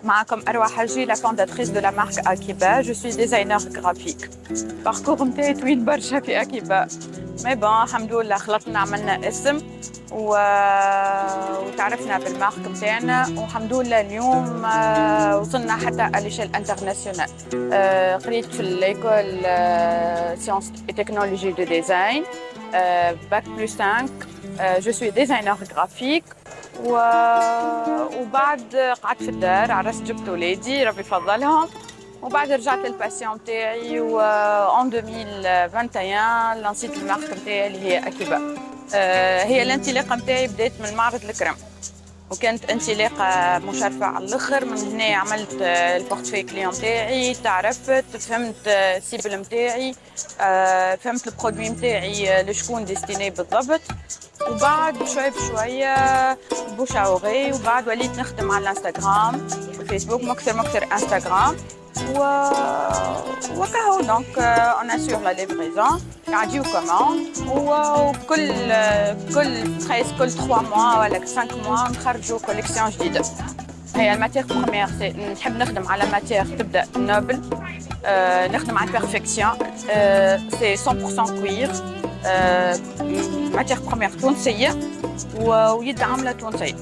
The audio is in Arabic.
معكم أروى حجي la fondatrice de la marque Akiba. Je suis designer graphique. parcours نتاعي طويل برشا في Akiba. مي بون الحمد لله خلطنا عملنا اسم وتعرفنا بالمارك نتاعنا والحمد لله اليوم وصلنا حتى à l'échelle internationale. قريت في l'école sciences et technologies de design bac plus 5. Je suis designer graphique وبعد قعدت في الدار عرست جبت ولادي ربي يفضلهم وبعد رجعت للباسيون نتاعي و en 2021 لانسيت المارك نتاعي اللي هي أكيبا. هي الانطلاقه نتاعي بدات من معرض الكرم وكانت انطلاقه مشرفه على الاخر. من هنا عملت البورتفوي كليون نتاعي تعرفت فهمت السيبل نتاعي فهمت البرودوي نتاعي لشكون ديستيني بالضبط وبعد شوي بشويه بوش à oreille وبعد وليت نخدم على الانستغرام والفيسبوك مكثر انستغرام وكهو دونك اون اسيور لا ليفريزون يعطيو كوموند وكل بريسك كل 3 موا ولا 5 موا نخرجوا كوليكسيون جديده. هي الماتير بروميير نحب نخدم على ماتير تبدا نوبل نخدم على البيرفكسيون سي 100% كوير ماتير بروميير تونسيه ويد عامله تونسيه.